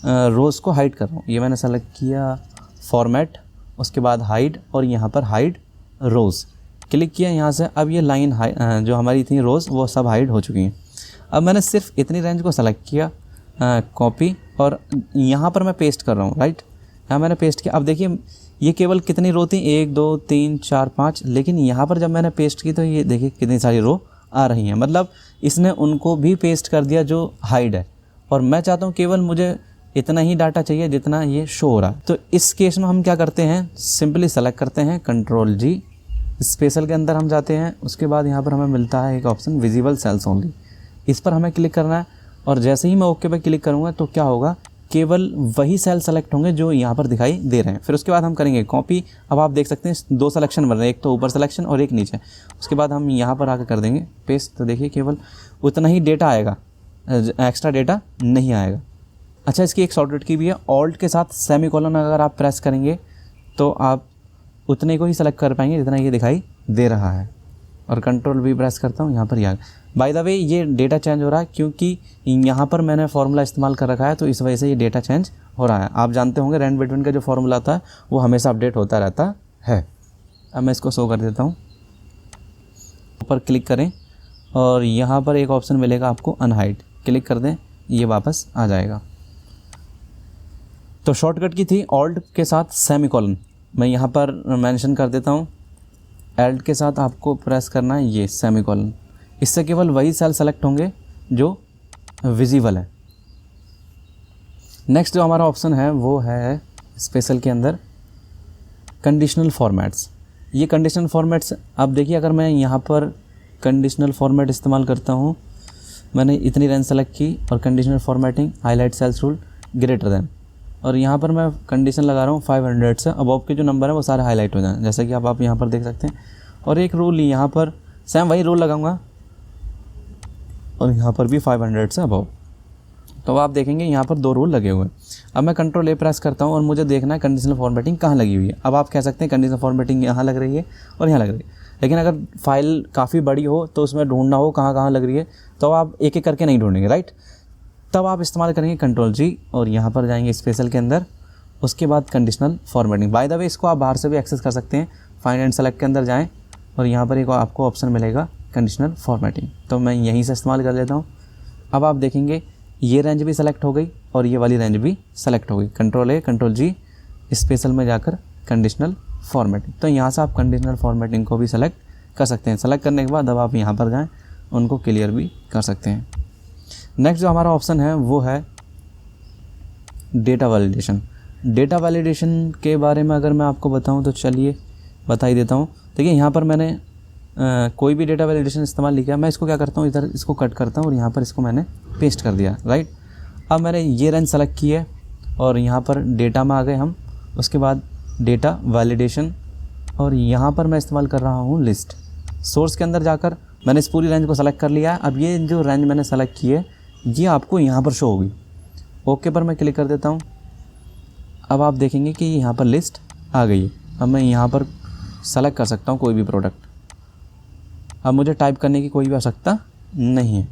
रोज़ को हाइड कर रहा हूँ। ये मैंने सेलेक्ट किया फॉर्मेट, उसके बाद हाइड और यहाँ पर हाइड रोज़ क्लिक किया यहाँ से। अब ये लाइन जो हमारी थी रोज़ वो सब हाइड हो चुकी हैं। अब मैंने सिर्फ इतनी रेंज को सेलेक्ट किया, कॉपी, और यहाँ पर मैं पेस्ट कर रहा हूँ, राइट। यहाँ मैंने पेस्ट किया। अब देखिए ये केवल कितनी रो थी, 1 2 3 4 5, लेकिन यहाँ पर जब मैंने पेस्ट की तो ये देखिए कितनी सारी रो आ रही हैं। मतलब इसने उनको भी पेस्ट कर दिया जो हाइड है। और मैं चाहता हूँ केवल मुझे इतना ही डाटा चाहिए जितना ये शो हो रहा है। तो इस केस में हम क्या करते हैं, सिंपली सेलेक्ट करते हैं कंट्रोल जी स्पेशल के अंदर हम जाते हैं। उसके बाद यहाँ पर हमें मिलता है एक ऑप्शन विजिबल सेल्स ओनली, इस पर हमें क्लिक करना है। और जैसे ही मैं ओके पर क्लिक करूँगा तो क्या होगा, केवल वही सेल सेलेक्ट होंगे जो यहाँ पर दिखाई दे रहे हैं। फिर उसके बाद हम करेंगे कॉपी। अब आप देख सकते हैं 2 सिलेक्शन बन रहे हैं, एक तो ऊपर सिलेक्शन और एक नीचे। उसके बाद हम यहाँ पर आकर कर देंगे पेस्ट। तो देखिए केवल उतना ही डेटा आएगा, एक्स्ट्रा डेटा नहीं आएगा। अच्छा, इसकी एक शॉर्टकट की भी है, ऑल्ट के साथ सेमीकोलन अगर आप प्रेस करेंगे तो आप उतने को ही सेलेक्ट कर पाएंगे जितना ये दिखाई दे रहा है। और कंट्रोल भी प्रेस करता हूँ, यहाँ पर यहाँ। बाय द वे ये डेटा चेंज हो रहा है क्योंकि यहाँ पर मैंने फार्मूला इस्तेमाल कर रखा है, तो इस वजह से ये डेटा चेंज हो रहा है। आप जानते होंगे रैंड बिटवीन का जो फार्मूला आता है वो हमेशा अपडेट होता रहता है। अब मैं इसको शो कर देता हूँ, ऊपर क्लिक करें और यहाँ पर एक ऑप्शन मिलेगा आपको अनहाइड, क्लिक कर दें, ये वापस आ जाएगा। तो शॉर्टकट की थी ऑल्ट के साथ सेमीकोलन, मैं यहाँ पर मेंशन कर देता हूँ। एल्ट के साथ आपको प्रेस करना है ये सेमीकोलन, इससे केवल वही सेल सेलेक्ट होंगे जो विजिबल है। नेक्स्ट जो हमारा ऑप्शन है वो है स्पेशल के अंदर कंडीशनल फॉर्मेट्स। ये कंडीशनल फॉर्मेट्स, अब देखिए अगर मैं यहाँ पर कंडीशनल फॉर्मेट इस्तेमाल करता हूँ, मैंने इतनी रेंज सेलेक्ट की और conditional formatting highlight cells rule greater than, और यहाँ पर मैं कंडीशन लगा रहा हूँ 500 से अबव के जो नंबर है वो सारे हाईलाइट हो जाएं, जैसा कि अब आप यहाँ पर देख सकते हैं। और एक रूल यहाँ पर सेम वही रूल लगाऊंगा और यहाँ पर भी 500 से अबव। तो आप देखेंगे यहाँ पर 2 रूल लगे हुए हैं। अब मैं कंट्रोल ए प्रेस करता हूँ और मुझे देखना है कंडीशनल फॉर्मेटिंग कहाँ लगी हुई है। अब आप कह सकते हैं कंडीशनल फॉर्मेटिंग यहाँ लग रही है और यहाँ लग रही है, लेकिन अगर फाइल काफ़ी बड़ी हो तो उसमें ढूंढना हो कहाँ कहाँ लग रही है तो आप एक एक करके नहीं ढूंढेंगे, राइट। तब आप इस्तेमाल करेंगे कंट्रोल जी और यहाँ पर जाएंगे स्पेशल के अंदर, उसके बाद कंडीशनल फॉर्मेटिंग। बाय द वे इसको आप बाहर से भी एक्सेस कर सकते हैं, फाइंड एंड सेलेक्ट के अंदर जाएँ और यहाँ पर एक आपको ऑप्शन मिलेगा कंडीशनल फॉर्मेटिंग, तो मैं यहीं से इस्तेमाल कर लेता हूँ। अब आप देखेंगे ये रेंज भी सेलेक्ट हो गई और ये वाली रेंज भी सेलेक्ट हो गई। Control A control G special में जाकर कंडीशनल फॉर्मेटिंग, तो यहाँ से आप कंडीशनल फॉर्मेटिंग को भी सेलेक्ट कर सकते हैं। सेलेक्ट करने के बाद अब आप यहाँ पर जाएँ, उनको क्लियर भी कर सकते हैं। नेक्स्ट जो हमारा ऑप्शन है वो है डेटा वैलिडेशन। डेटा वैलिडेशन के बारे में अगर मैं आपको बताऊं तो चलिए बता ही देता हूं। देखिए यहाँ पर मैंने कोई भी डेटा वैलिडेशन इस्तेमाल नहीं किया। मैं इसको क्या करता हूँ, इधर इसको कट करता हूँ और यहाँ पर इसको मैंने पेस्ट कर दिया, राइट। अब मैंने ये रेंज सेलेक्ट की है और यहाँ पर डेटा में आ गए हम। उसके बाद डेटा वैलिडेशन और यहाँ पर मैं इस्तेमाल कर रहा हूँ लिस्ट। सोर्स के अंदर जाकर मैंने इस पूरी रेंज को सेलेक्ट कर लिया है। अब ये जो रेंज मैंने सेलेक्ट की है ये आपको यहाँ पर शो होगी। ओके पर मैं क्लिक कर देता हूँ। अब आप देखेंगे कि यहाँ पर लिस्ट आ गई है। अब मैं यहाँ पर सेलेक्ट कर सकता हूँ कोई भी प्रोडक्ट। अब मुझे टाइप करने की कोई भी आवश्यकता नहीं है।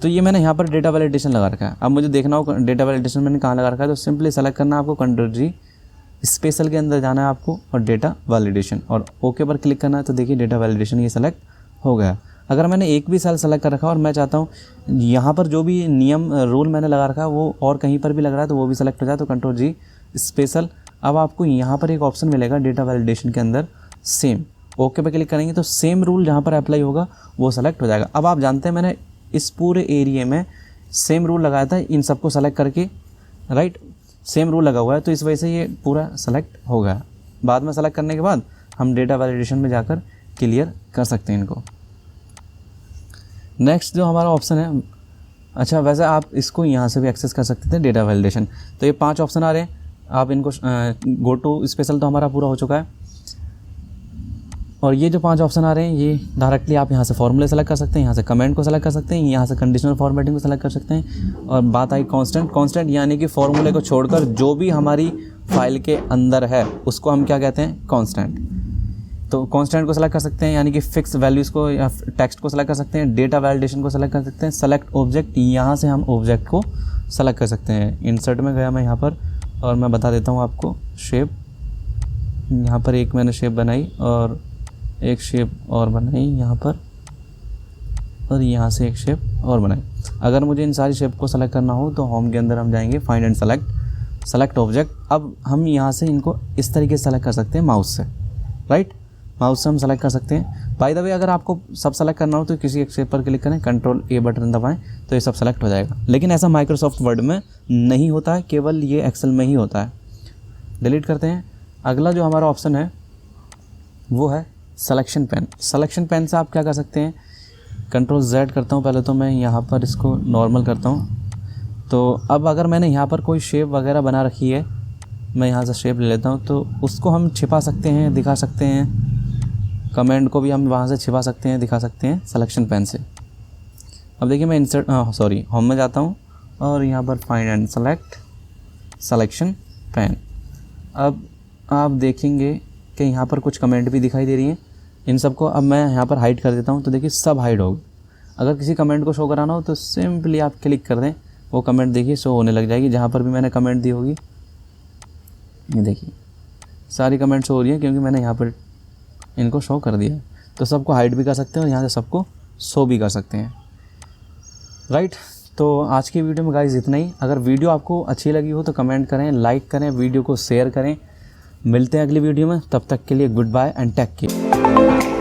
तो ये मैंने यहाँ पर डेटा वैलिडेशन लगा रखा है। अब मुझे देखना हो डेटा वैलिडेशन मैंने कहाँ लगा रखा है, तो सिंपली सेलेक्ट करना है आपको, कंट्रोल जी स्पेशल के अंदर जाना है आपको और डेटा वैलिडेशन और ओके पर क्लिक करना है। तो देखिए डेटा वैलिडेशन ये सेलेक्ट हो गया। अगर मैंने एक भी सेल सेलेक्ट कर रखा और मैं चाहता हूँ यहाँ पर जो भी नियम रूल मैंने लगा रखा है वो और कहीं पर भी लग रहा है तो वो भी सेलेक्ट हो जाए, तो कंट्रोल जी स्पेशल। अब आपको यहाँ पर एक ऑप्शन मिलेगा डेटा वैलिडेशन के अंदर सेम, ओके पे क्लिक करेंगे तो सेम रूल जहाँ पर अप्लाई होगा वो सेलेक्ट हो जाएगा। अब आप जानते हैं मैंने इस पूरे एरिया में सेम रूल लगाया था इन सबको सेलेक्ट करके, राइट। सेम रूल लगा हुआ है तो इस वजह से ये पूरा सेलेक्ट हो गया। बाद में सेलेक्ट करने के बाद हम डेटा वैलिडेशन में जाकर क्लियर कर सकते हैं इनको। नेक्स्ट जो हमारा ऑप्शन है, अच्छा वैसे आप इसको यहाँ से भी एक्सेस कर सकते थे डेटा वैलिडेशन। तो ये 5 ऑप्शन आ रहे हैं, आप इनको गो टू स्पेशल तो हमारा पूरा हो चुका है और ये जो 5 ऑप्शन आ रहे हैं ये डायरेक्टली आप यहाँ से फॉर्मूले सेलेक्ट कर सकते हैं, यहाँ से कमेंट को सेलेक्ट कर सकते हैं, यहाँ से कंडीशनल फॉर्मेटिंग को सेलेक्ट कर सकते हैं। और बात आई कांस्टेंट यानी कि फॉर्मूले को छोड़कर जो भी हमारी फाइल के अंदर है उसको हम क्या कहते हैं, कांस्टेंट। तो कांस्टेंट को सेलेक्ट कर सकते हैं यानी कि फिक्स वैल्यूज़ को या टेक्स्ट को सेलेक्ट कर सकते हैं। डेटा वैलिडेशन को सेलेक्ट कर सकते हैं। सेलेक्ट ऑब्जेक्ट, यहाँ से हम ऑब्जेक्ट को सेलेक्ट कर सकते हैं। इंसर्ट में गया मैं यहाँ पर और मैं बता देता हूँ आपको शेप। यहाँ पर एक मैंने शेप बनाई और एक शेप और बनाई यहाँ पर और यहाँ से एक शेप और बनाई। अगर मुझे इन सारी शेप को सेलेक्ट करना हो तो होम के अंदर हम जाएंगे, फाइंड एंड सेलेक्ट ऑब्जेक्ट। अब हम यहाँ से इनको इस तरीके से सेलेक्ट कर सकते हैं माउस से, राइट। माउस से हम सेलेक्ट कर सकते हैं। बाय द वे अगर आपको सब सेलेक्ट करना हो तो किसी एक शेप पर क्लिक करें, कंट्रोल ए बटन दबाएं तो ये सब सेलेक्ट हो जाएगा। लेकिन ऐसा माइक्रोसॉफ्ट वर्ड में नहीं होता है, केवल ये एक्सेल में ही होता है। डिलीट करते हैं। अगला जो हमारा ऑप्शन है वो है सिलेक्शन पेन। सिलेक्शन पेन से आप क्या कर सकते हैं, कंट्रोल जेड करता हूँ पहले तो मैं यहाँ पर इसको नॉर्मल करता हूँ। तो अब अगर मैंने यहाँ पर कोई शेप वगैरह बना रखी है, मैं यहाँ से शेप ले लेता हूँ तो उसको हम छिपा सकते हैं, दिखा सकते हैं। कमेंट को भी हम वहाँ से छिपा सकते हैं, दिखा सकते हैं सिलेक्शन पेन से। अब देखिए मैं होम में जाता हूँ और यहाँ पर फाइंड एंड सिलेक्शन पेन। अब आप देखेंगे कि यहाँ पर कुछ कमेंट भी दिखाई दे रही हैं। इन सबको अब मैं यहाँ पर हाइड कर देता हूँ तो देखिए सब हाइड होगा। अगर किसी कमेंट को शो कराना हो तो सिंपली आप क्लिक कर दें, वो कमेंट देखिए शो होने लग जाएगी। जहाँ पर भी मैंने कमेंट दी होगी ये देखिए सारी कमेंट शो हो रही है क्योंकि मैंने यहाँ पर इनको शो कर दिया। तो सबको हाइड भी कर सकते हैं और यहाँ से सबको शो भी कर सकते हैं, राइट। तो आज की वीडियो में गाइस इतना ही। अगर वीडियो आपको अच्छी लगी हो तो कमेंट करें, लाइक करें, वीडियो को शेयर करें। मिलते हैं अगली वीडियो में, तब तक के लिए goodbye and take care.